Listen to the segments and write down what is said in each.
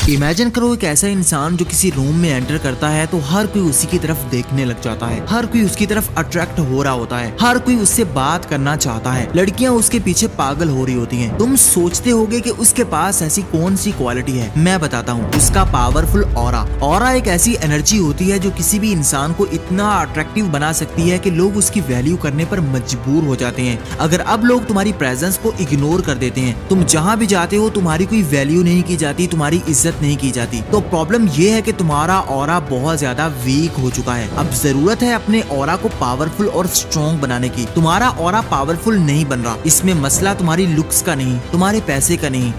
Imagine करो एक ऐसा इंसान जो किसी रूम में एंटर करता है तो हर कोई उसी की तरफ देखने लग जाता है, हर कोई उसकी तरफ अट्रैक्ट हो रहा होता है, हर कोई उससे बात करना चाहता है, लड़कियां उसके पीछे पागल हो रही होती हैं। तुम सोचते होगे कि उसके पास ऐसी कौन सी क्वालिटी है। मैं बताता हूँ, उसका पावरफुल ऑरा। ऑरा एक ऐसी एनर्जी होती है जो किसी भी इंसान को इतना अट्रैक्टिव बना सकती है कि लोग उसकी वैल्यू करने पर मजबूर हो जाते हैं। अगर अब लोग तुम्हारी प्रेजेंस को इग्नोर कर देते हैं, तुम जहाँ भी जाते हो तुम्हारी कोई वैल्यू नहीं की जाती, तुम्हारी इज्जत नहीं की जाती, तो प्रॉब्लम ये है कि तुम्हारा ऑरा बहुत ज्यादा वीक हो चुका है। अब जरूरत है अपने ऑरा को पावरफुल और स्ट्रॉन्ग बनाने की। तुम्हारा ऑरा पावरफुल नहीं बन रहा, इसमें मसला तुम्हारी लुक्स का नहीं, तुम्हारे पैसे का नहीं।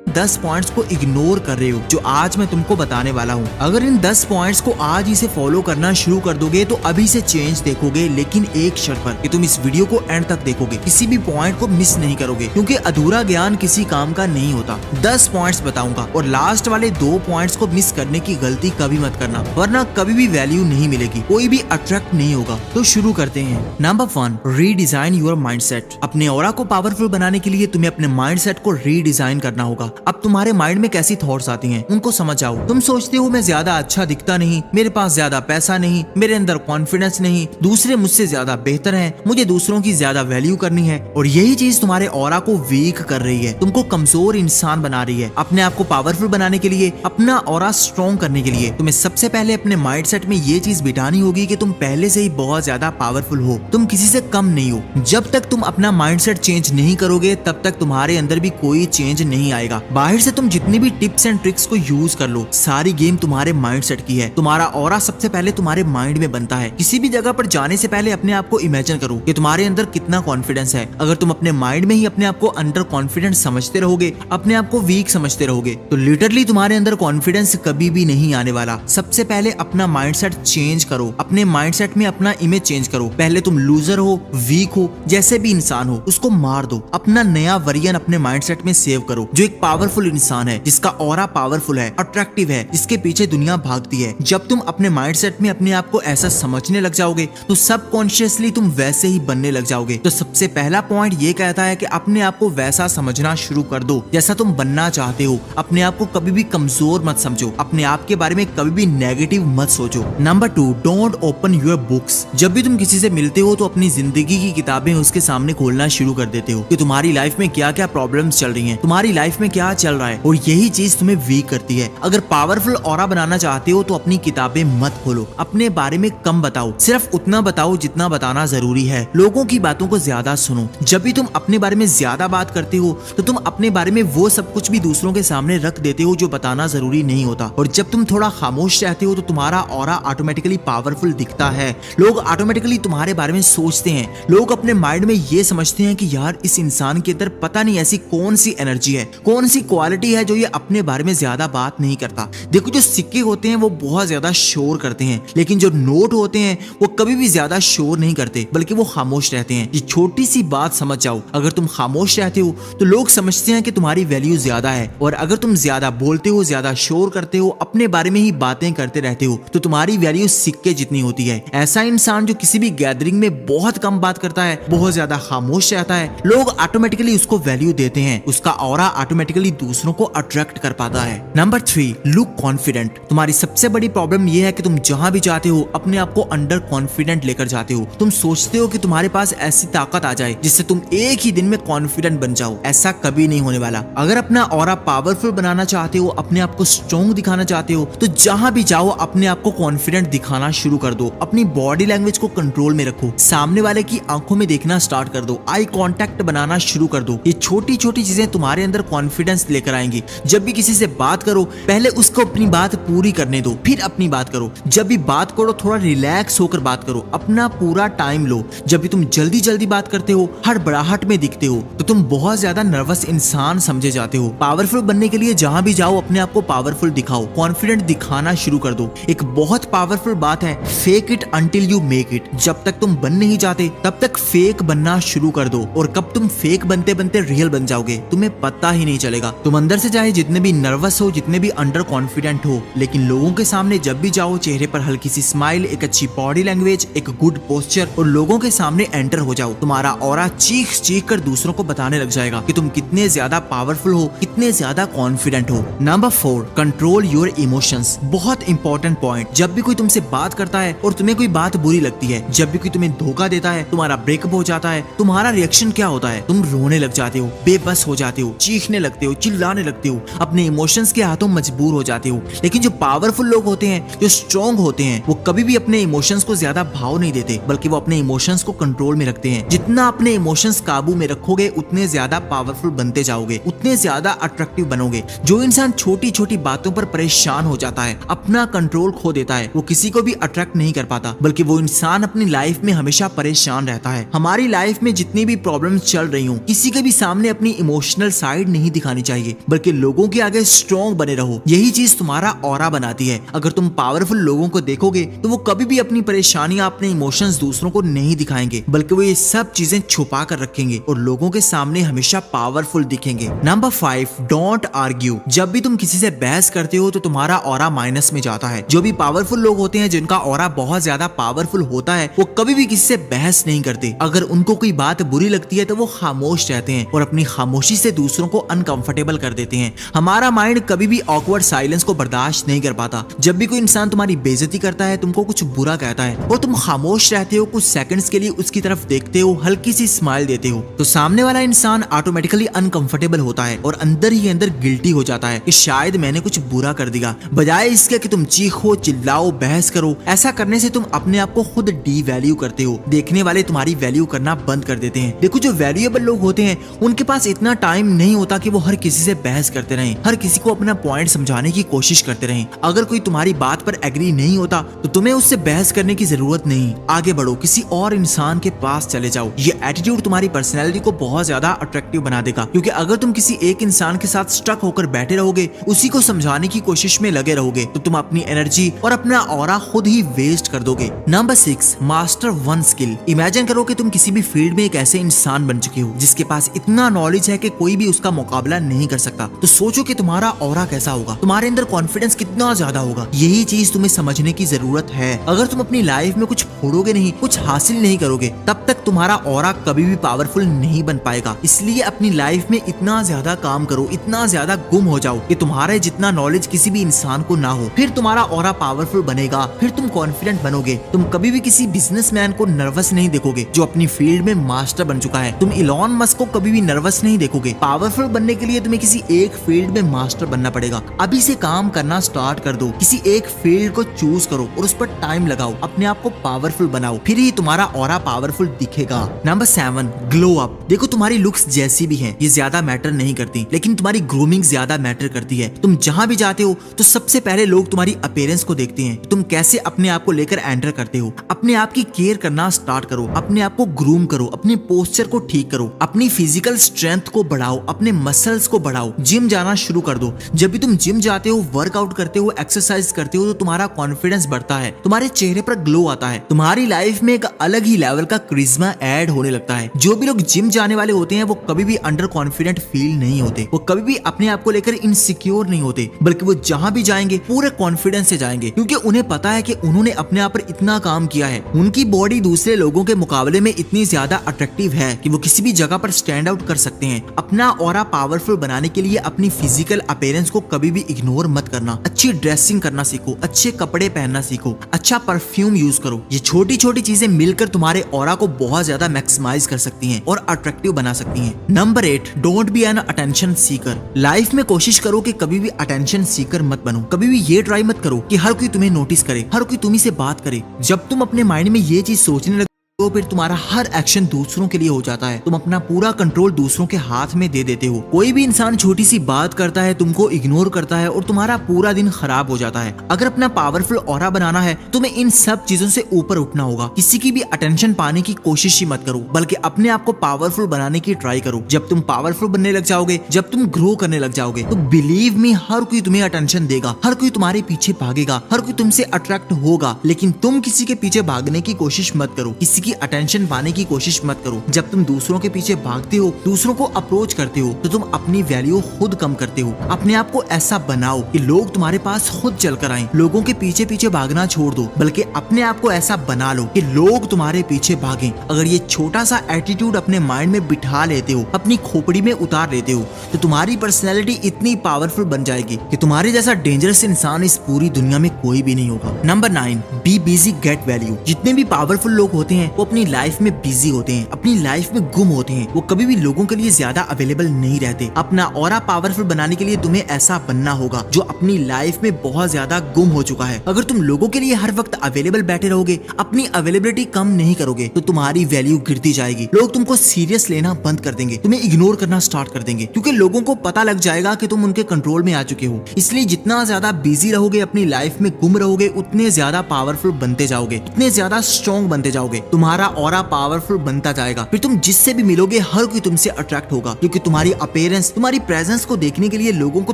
10 पॉइंट्स को इग्नोर कर रहे हो जो आज मैं तुमको बताने वाला हूँ। अगर इन 10 पॉइंट्स को आज ही से फॉलो करना शुरू कर दोगे तो अभी से चेंज देखोगे, लेकिन एक शर्त पर कि तुम इस वीडियो को एंड तक देखोगे, किसी भी पॉइंट को मिस नहीं करोगे, क्योंकि अधूरा ज्ञान किसी काम का नहीं होता। 10 पॉइंट्स बताऊंगा और लास्ट वाले 2 पॉइंट्स को मिस करने की गलती कभी मत करना, वरना कभी भी वैल्यू नहीं मिलेगी, कोई भी अट्रैक्ट नहीं होगा। तो शुरू करते हैं। Number 1, redesign your mindset. अपने ऑरा को पावरफुल बनाने के लिए तुम्हें अपने माइंडसेट को रीडिजाइन करना होगा। अब तुम्हारे माइंड में कैसी थॉट्स आती हैं उनको समझ आओ। तुम सोचते हो मैं ज्यादा अच्छा दिखता नहीं, मेरे पास ज्यादा पैसा नहीं, मेरे अंदर कॉन्फिडेंस नहीं, दूसरे मुझसे ज्यादा बेहतर हैं, मुझे दूसरों की ज्यादा वैल्यू करनी है। और यही चीज तुम्हारे ऑरा को वीक कर रही है, तुमको कमजोर इंसान बना रही है। अपने आप को पावरफुल बनाने के लिए, अपना ऑरा स्ट्रॉन्ग करने के लिए तुम्हें सबसे पहले अपने माइंडसेट में ये चीज बिठानी होगी कि तुम पहले से ही बहुत ज्यादा पावरफुल हो, तुम किसी से कम नहीं हो। जब तक तुम अपना माइंडसेट चेंज नहीं करोगे तब तक तुम्हारे अंदर भी कोई चेंज नहीं आएगा। बाहर से तुम जितनी भी टिप्स एंड ट्रिक्स को यूज कर लो, सारी गेम तुम्हारे माइंडसेट की है। तुम्हारा ऑरा सबसे पहले तुम्हारे माइंड में बनता है। किसी भी जगह पर जाने से पहले अपने आप को इमेजिन करो कि तुम्हारे अंदर कितना कॉन्फिडेंस है। अगर तुम अपने माइंड में ही अपने आप को अंडर कॉन्फिडेंस समझते रहोगे, अपने आप को वीक समझते रहोगे, तो लिटरली तुम्हारे अंदर कॉन्फिडेंस कभी भी नहीं आने वाला। सबसे पहले अपना माइंडसेट चेंज करो, अपने माइंडसेट में अपना इमेज चेंज करो। पहले तुम लूजर हो, वीक हो, जैसे भी इंसान हो, उसको मार दो। अपना नया वर्जन अपने माइंडसेट में सेव करो, जो एक पावरफुल इंसान है, जिसका ऑरा पावरफुल है, अट्रैक्टिव है, जिसके पीछे दुनिया भागती है। जब तुम अपने माइंडसेट में अपने आप को ऐसा समझने लग जाओगे तो सबकॉन्शियसली तुम वैसे ही बनने लग जाओगे। तो सबसे पहला पॉइंट ये कहता है कि अपने आप को वैसा समझना शुरू कर दो जैसा तुम बनना चाहते हो। अपने आप को कभी भी कमजोर मत समझो, अपने आप के बारे में कभी भी नेगेटिव मत सोचो। Number 2, don't open your books. जब भी तुम किसी से मिलते हो तो अपनी जिंदगी की किताबें उसके सामने खोलना शुरू कर देते हो कि तुम्हारी लाइफ में क्या क्या प्रॉब्लम्स चल रही हैं, तुम्हारी लाइफ में क्या चल रहा है, और यही चीज तुम्हें वीक करती है। अगर पावरफुल ऑरा बनाना चाहते हो तो अपनी किताबें मत खोलो, अपने बारे में कम बताओ, सिर्फ उतना बताओ जितना बताना जरूरी है। लोगों की बातों को ज्यादा सुनो। जब भी तुम अपने बारे में ज्यादा बात करते हो तो तुम अपने बारे में वो सब कुछ भी दूसरों के सामने रख देते हो जो बताना जरूरी नहीं होता। और जब तुम थोड़ा खामोश रहते हो तो तुम्हारा ऑरा ऑटोमेटिकली पावरफुल दिखता है। लोग ऑटोमेटिकली तुम्हारे बारे में सोचते हैं। लोग अपने माइंड में ये समझते हैं कि यार इस इंसान के अंदर पता नहीं ऐसी कौन सी एनर्जी है, कौन सी क्वालिटी है जो ये अपने बारे में ज्यादा बात नहीं करता। देखो, जो सिक्के होते हैं वो बहुत ज्यादा शोर करते हैं, लेकिन जो नोट होते हैं वो कभी भी ज्यादा शोर नहीं करते, बल्कि वो खामोश रहते हैं। ये छोटी सी बात समझ जाओ, अगर तुम खामोश रहते हो तो लोग समझते हैं कि तुम्हारी वैल्यू ज्यादा है, और अगर तुम ज्यादा बोलते हो, ज्यादा शोर करते हो, अपने बारे में ही बातें करते रहते हो, तो तुम्हारी वैल्यू सिक्के जितनी होती है। ऐसा इंसान जो किसी भी गैदरिंग में बहुत कम बात करता है, बहुत ज्यादा खामोश रहता है, लोग ऑटोमेटिकली उसको वैल्यू देते हैं, उसका ऑरा ऑटोमेटिकली दूसरों को अट्रैक्ट कर पाता है। Number 3, look confident. तुम्हारी सबसे बड़ी प्रॉब्लम यह है कि तुम जहां भी जाते हो अपने आप को अंडर कॉन्फिडेंट लेकर जाते हो। तुम सोचते हो कि तुम्हारे पास ऐसी ताकत आ जाए जिससे तुम एक ही दिन में कॉन्फिडेंट बन जाओ। ऐसा कभी नहीं होने वाला। अगर अपना ऑरा पावरफुल बनाना चाहते हो, अपने आप को स्ट्रॉन्ग दिखाना चाहते हो, तो जहां भी जाओ अपने आप को कॉन्फिडेंट दिखाना शुरू कर दो। अपनी बॉडी लैंग्वेज को कंट्रोल में रखो, सामने वाले की आंखों में देखना स्टार्ट कर दो, आई कांटेक्ट बनाना शुरू कर दो। ये छोटी छोटी चीजें तुम्हारे अंदर कॉन्फिडेंस लेकर आएंगी। जब भी किसी से बात करो पहले उसको अपनी बात पूरी करने दो, फिर अपनी बात करो। जब भी बात करो थोड़ा रिलैक्स होकर बात करो, अपना पूरा टाइम लो। जब भी तुम जल्दी जल्दी बात करते हो, हड़बड़ाहट में दिखते हो, तो तुम बहुत ज्यादा नर्वस इंसान समझे जाते हो। पावरफुल बनने के लिए जहां भी जाओ अपने आप को पावरफुल दिखाओ, कॉन्फिडेंट दिखाना शुरू कर दो। एक बहुत पावरफुल बात है, fake it until you make it. जब तक तुम बन नहीं जाते तब तक फेक बनना शुरू कर दो, और कब तुम फेक बनते बनते रियल बन जाओगे तुम्हें पता ही नहीं चलेगा। लगेगा। तुम अंदर से चाहे जितने भी नर्वस हो, जितने भी अंडर कॉन्फिडेंट हो, लेकिन लोगों के सामने जब भी जाओ, चेहरे पर हल्की सी स्माइल, एक अच्छी बॉडी लैंग्वेज, एक गुड पोस्चर और लोगों के सामने एंटर हो जाओ, तुम्हारा ऑरा चीख चीख कर दूसरों को बताने लग जाएगा कि तुम कितने ज्यादा पावरफुल हो, कितने ज्यादा कॉन्फिडेंट हो। Number 4, control your emotions. बहुत इंपॉर्टेंट पॉइंट। जब भी कोई तुमसे बात करता है और तुम्हें कोई बात बुरी लगती है, जब भी कोई तुम्हें धोखा देता है, तुम्हारा ब्रेकअप हो जाता है, तुम्हारा रिएक्शन क्या होता है? तुम रोने लग जाते हो, बेबस हो जाते हो, चीखने लगते हो, चिल्लाने लगते हो, अपने इमोशंस के हाथों मजबूर हो जाते हो। लेकिन जो पावरफुल लोग होते हैं, जो स्ट्रॉन्ग होते हैं, वो कभी भी अपने इमोशंस को ज्यादा भाव नहीं देते, बल्कि वो अपने इमोशंस को कंट्रोल में रखते हैं। जितना अपने इमोशंस काबू में रखोगे, उतने ज्यादा पावरफुल बनते जाओगे, उतने ज्यादा अट्रैक्टिव बनोगे। जो इंसान छोटी छोटी बातों पर परेशान हो जाता है, अपना कंट्रोल खो देता है, वो किसी को भी अट्रैक्ट नहीं कर पाता, बल्कि वो इंसान अपनी लाइफ में हमेशा परेशान रहता है। हमारी लाइफ में जितनी भी प्रॉब्लम्स चल रही हो, किसी के भी सामने अपनी इमोशनल साइड नहीं दिखानी चाहिए, बल्कि लोगों के आगे स्ट्रॉन्ग बने रहो। यही चीज तुम्हारा ऑरा बनाती है। अगर तुम पावरफुल लोगों को देखोगे तो वो कभी भी अपनी परेशानियां, अपने इमोशंस दूसरों को नहीं दिखाएंगे, बल्कि वो ये सब चीजें छुपा कर रखेंगे और लोगों के सामने हमेशा पावरफुल दिखेंगे। Number 5, don't argue. जब भी तुम किसी से बहस करते हो तो तुम्हारा ऑरा माइनस में जाता है। जो भी पावरफुल लोग होते हैं, जिनका ऑरा बहुत ज्यादा पावरफुल होता है, वो कभी भी किसी से बहस नहीं करते। अगर उनको कोई बात बुरी लगती है तो वो खामोश रहते हैं और अपनी खामोशी से दूसरों को अनकंफर्टेबल कर देते हैं। हमारा माइंड कभी भी ऑकवर्ड साइलेंस को बर्दाश्त नहीं कर पाता। जब भी कोई इंसान तुम्हारी बेइज्जती करता है, तुमको कुछ बुरा कहता है और तुम खामोश रहते हो, कुछ सेकंड्स के लिए उसकी तरफ देखते हो, हल्की सी स्माइल देते हो, तो सामने वाला इंसान ऑटोमेटिकली अनकंफर्टेबल होता है और अंदर ही अंदर गिल्टी हो जाता है कि शायद मैंने कुछ बुरा कर दिया। बजाय इसके कि तुम चीखो, चिल्लाओ, बहस करो, ऐसा करने से तुम अपने आप को खुद डीवैल्यू करते हो। देखने वाले तुम्हारी वैल्यू करना बंद कर देते हैं। देखो, जो वैल्यूएबल लोग होते हैं, उनके पास इतना टाइम नहीं होता कि वो हर किसी से बहस करते रहें, हर किसी को अपना पॉइंट समझाने की कोशिश करते रहें। अगर कोई तुम्हारी बात पर एग्री नहीं होता तो तुम्हें उससे बहस करने की जरूरत नहीं। आगे बढ़ो, किसी और इंसान के पास चले जाओ। ये एटीट्यूड तुम्हारी पर्सनैलिटी को बहुत ज्यादा अट्रैक्टिव बना देगा, क्योंकि अगर तुम किसी एक इंसान के साथ स्टक होकर बैठे रहोगे, उसी को समझाने की कोशिश में लगे रहोगे, तो तुम अपनी एनर्जी और अपना ऑरा खुद ही वेस्ट कर दोगे। Number 6, master one skill. Imagine करो कि तुम किसी भी फील्ड में एक ऐसे इंसान बन चुके हो जिसके पास इतना नॉलेज है कि कोई भी उसका मुकाबला नहीं कर सकता। तो सोचो कि तुम्हारा ऑरा कैसा होगा, तुम्हारे अंदर कॉन्फिडेंस कितना ज्यादा होगा। यही चीज तुम्हें समझने की जरूरत है। अगर तुम अपनी लाइफ में कुछ फोड़ोगे नहीं, कुछ हासिल नहीं करोगे, तब तक तुम्हारा ऑरा कभी भी पावरफुल नहीं बन पाएगा। इसलिए अपनी लाइफ में इतना ज्यादा काम करो, इतना ज्यादा गुम हो जाओ कि तुम्हारे जितना नॉलेज किसी भी इंसान को ना हो। फिर तुम्हारा ऑरा पावरफुल बनेगा, फिर तुम कॉन्फिडेंट बनोगे। तुम कभी भी किसी बिजनेसमैन को नर्वस नहीं देखोगे जो अपनी फील्ड में मास्टर बन चुका है। तुम इलॉन मस्क को कभी भी नर्वस नहीं देखोगे। पावरफुल बनने के लिए तुम्हें किसी एक फील्ड में मास्टर बनना पड़ेगा। अभी से काम करना स्टार्ट कर दो, किसी एक फील्ड को चूज करो और उस पर टाइम लगाओ, अपने आप को पावरफुल बनाओ, फिर ही तुम्हारा ऑरा पावरफुल दिखेगा। Number 7, glow up. देखो, तुम्हारी लुक्स जैसी भी हैं, ये ज्यादा मैटर नहीं करती, लेकिन तुम्हारी ग्रूमिंग ज्यादा मैटर करती है। तुम जहां भी जाते हो तो सबसे पहले लोग तुम्हारी अपीयरेंस को देखते हैं, तुम कैसे अपने आप को लेकर एंटर करते हो। अपने आप की केयर करना स्टार्ट करो, अपने आप को ग्रूम करो, अपने पोस्चर को ठीक करो, अपनी फिजिकल स्ट्रेंथ को बढ़ाओ, अपने मसल्स को बढ़ाओ, जिम जाना शुरू कर दो। जब भी तुम जिम जाते हो, वर्कआउट करते हो, एक्सरसाइज करते हो, तो तुम्हारा कॉन्फिडेंस बढ़ता है, तुम्हारे चेहरे पर ग्लो आता है, तुम्हारी लाइफ में एक अलग ही लेवल का क्रिज्मा ऐड होने लगता है। जो भी लोग जिम जाने वाले होते हैं, वो कभी भी अंडर कॉन्फिडेंट फील नहीं होते, वो कभी भी अपने आप को लेकर इनसिक्योर नहीं होते, बल्कि वो जहां भी जाएंगे पूरे कॉन्फिडेंस से जाएंगे, क्योंकि उन्हें पता है कि उन्होंने अपने आप पर इतना काम किया है। उनकी बॉडी दूसरे लोगों के मुकाबले में इतनी ज्यादा अट्रैक्टिव है कि वो किसी भी जगह पर स्टैंड आउट कर सकते हैं। अपना ऑरा पावरफुल बनाने के लिए अपनी फिजिकल अपीयरेंस को कभी भी इग्नोर मत करना। अच्छी ड्रेसिंग करना सीखो, अच्छे कपड़े पहनना सीखो, अच्छा परफ्यूम यूज करो। ये छोटी छोटी चीजें मिलकर तुम्हारे ऑरा को बहुत ज्यादा मैक्सिमाइज कर सकती हैं और अट्रैक्टिव बना सकती हैं। Number 8, don't be an attention seeker. Life में कोशिश करो कि कभी भी अटेंशन सीकर मत बनो। कभी भी ये ट्राई मत करो कि हर कोई तुम्हें नोटिस करे, हर कोई तुम्ही से बात करे। जब तुम अपने माइंड में ये चीज सोचने लगे तो फिर तुम्हारा हर एक्शन दूसरों के लिए हो जाता है। तुम अपना पूरा कंट्रोल दूसरों के हाथ में दे देते हो। कोई भी इंसान छोटी सी बात करता है, तुमको इग्नोर करता है और तुम्हारा पूरा दिन खराब हो जाता है। अगर अपना पावरफुल ऑरा बनाना है, तुम्हें इन सब चीजों से ऊपर उठना होगा। किसी की भी अटेंशन पाने की कोशिश ही मत करो, बल्कि अपने आप को पावरफुल बनाने की ट्राई करो। जब तुम पावरफुल बनने लग जाओगे, जब तुम ग्रो करने लग जाओगे, तो बिलीव मी, हर कोई तुम्हें अटेंशन देगा, हर कोई तुम्हारे पीछे भागेगा, हर कोई तुमसे अट्रैक्ट होगा। लेकिन तुम किसी के पीछे भागने की कोशिश मत करो, किसी की अटेंशन पाने की कोशिश मत करो। जब तुम दूसरों के पीछे भागते हो, दूसरों को अप्रोच करते हो, तो तुम अपनी वैल्यू खुद कम करते हो। अपने आप को ऐसा बनाओ कि लोग तुम्हारे पास खुद चलकर आए। लोगों के पीछे पीछे भागना छोड़ दो, बल्कि अपने आप को ऐसा बना लो कि लोग तुम्हारे पीछे भागें। अगर ये छोटा सा एटीट्यूड अपने माइंड में बिठा लेते हो, अपनी खोपड़ी में उतार लेते हो, तो तुम्हारी पर्सनैलिटी इतनी पावरफुल बन जाएगी कि तुम्हारे जैसा डेंजरस इंसान इस पूरी दुनिया में कोई भी नहीं होगा। Number 9, be busy get value. जितने भी पावरफुल लोग होते हैं वो अपनी लाइफ में बिजी होते हैं, अपनी लाइफ में गुम होते हैं। वो कभी भी लोगों के लिए ज्यादा अवेलेबल नहीं रहते। अपना ऑरा पावरफुल बनाने के लिए तुम्हें ऐसा बनना होगा जो अपनी लाइफ में बहुत ज्यादा गुम हो चुका है। अगर तुम लोगों के लिए हर वक्त अवेलेबल बैठे रहोगे, अपनी अवेलेबिलिटी कम नहीं करोगे, तो तुम्हारी वैल्यू गिरती जाएगी। लोग तुमको सीरियस लेना बंद कर देंगे, तुम्हें इग्नोर करना स्टार्ट कर देंगे, क्योंकि लोगों को पता लग जाएगा कि तुम उनके कंट्रोल में आ चुके हो। इसलिए जितना ज्यादा बिजी रहोगे, अपनी लाइफ में गुम रहोगे, उतने ज्यादा पावरफुल बनते जाओगे, उतने ज्यादा स्ट्रॉन्ग बनते जाओगे। तुम्हारा ऑरा पावरफुल बनता जाएगा। फिर तुम जिससे भी मिलोगे हर कोई तुमसे अट्रैक्ट होगा, क्योंकि तुम्हारी अपीयरेंस, तुम्हारी प्रेजेंस को देखने के लिए लोगों को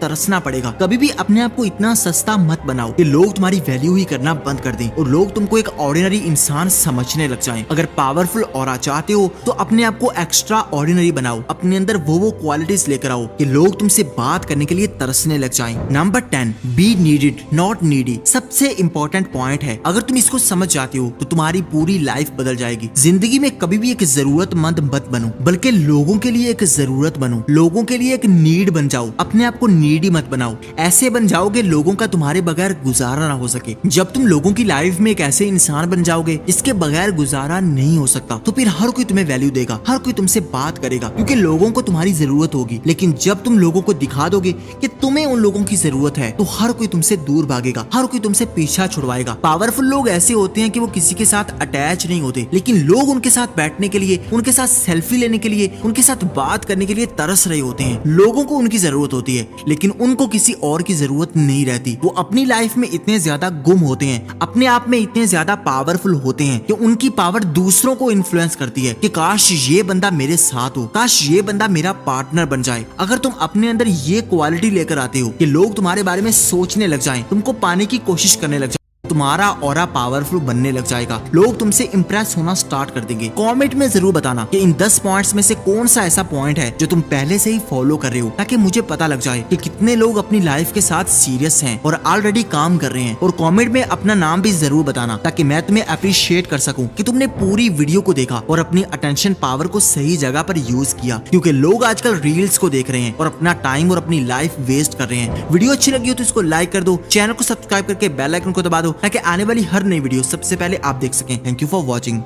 तरसना पड़ेगा। कभी भी अपने आप को इतना सस्ता मत बनाओ कि लोग तुम्हारी वैल्यू ही करना बंद कर दें और लोग तुमको एक ऑर्डिनरी इंसान समझने लग जाएं। अगर पावरफुल ऑरा चाहते हो तो अपने आप को एक्स्ट्रा ऑर्डिनरी बनाओ। अपने अंदर वो क्वालिटीज लेकर आओ कि लोग तुमसे बात करने के लिए तरसने लग जाएं। Number 10, be needed not needy. सबसे इंपॉर्टेंट पॉइंट है, अगर तुम इसको समझ जाते हो तो तुम्हारी पूरी लाइफ बदल जाएगी। जिंदगी में कभी भी एक जरूरतमंद मत बनो, बल्कि लोगों के लिए एक जरूरत बनो, लोगों के लिए एक नीड बन जाओ। अपने आप को नीडी मत बनाओ। ऐसे बन जाओगे लोगों का तुम्हारे बगैर गुजारा ना हो सके। जब तुम लोगों की लाइफ में एक ऐसे इंसान बन जाओगे जिसके बगैर गुजारा नहीं हो सकता, तो फिर हर कोई तुम्हें वैल्यू देगा, हर कोई तुमसे बात करेगा, क्योंकि लोगों को तुम्हारी जरूरत होगी। लेकिन जब तुम लोगों को दिखा दोगे कि तुम्हें उन लोगों की जरूरत है, तो हर कोई तुमसे दूर भागेगा, हर कोई तुमसे पीछा छुड़वाएगा। पावरफुल लोग ऐसे होते हैं कि वो किसी के साथ अटैच नहीं होते, लेकिन लोग उनके साथ बैठने के लिए, उनके साथ सेल्फी लेने के लिए, उनके साथ बात करने के लिए तरस रहे होते हैं। लोगों को उनकी जरूरत होती है, लेकिन उनको किसी और की जरूरत नहीं रहती। वो अपनी लाइफ में इतने ज्यादा गुम होते हैं, अपने आप में इतने ज्यादा पावरफुल होते हैं कि उनकी पावर दूसरों को इन्फ्लुएंस करती है कि काश ये बंदा मेरे साथ हो, काश ये बंदा मेरा पार्टनर बन जाए। अगर तुम अपने अंदर ये क्वालिटी लेकर आते हो कि लोग तुम्हारे बारे में सोचने लग जाएं, तुमको पाने की कोशिश करने लग जाए, तुम्हारा ऑरा पावरफुल बनने लग जाएगा। लोग तुमसे इंप्रेस होना स्टार्ट कर देंगे। कमेंट में जरूर बताना कि इन 10 पॉइंट्स में से कौन सा ऐसा पॉइंट है जो तुम पहले से ही फॉलो कर रहे हो, ताकि मुझे पता लग जाए कि कितने लोग अपनी लाइफ के साथ सीरियस हैं और ऑलरेडी काम कर रहे हैं। और कमेंट में अपना नाम भी जरूर बताना, ताकि मैं तुम्हें अप्रिशिएट कर सकूं कि तुमने पूरी वीडियो को देखा और अपनी अटेंशन पावर को सही जगह पर यूज किया। क्योंकि लोग आजकल रील्स को देख रहे हैं और अपना टाइम और अपनी लाइफ वेस्ट कर रहे हैं। वीडियो अच्छी लगी हो तो इसको लाइक कर दो, चैनल को सब्सक्राइब करके बेल आइकन को दबा दो, ताकि आने वाली हर नई वीडियो सबसे पहले आप देख सकें। Thank you for watching.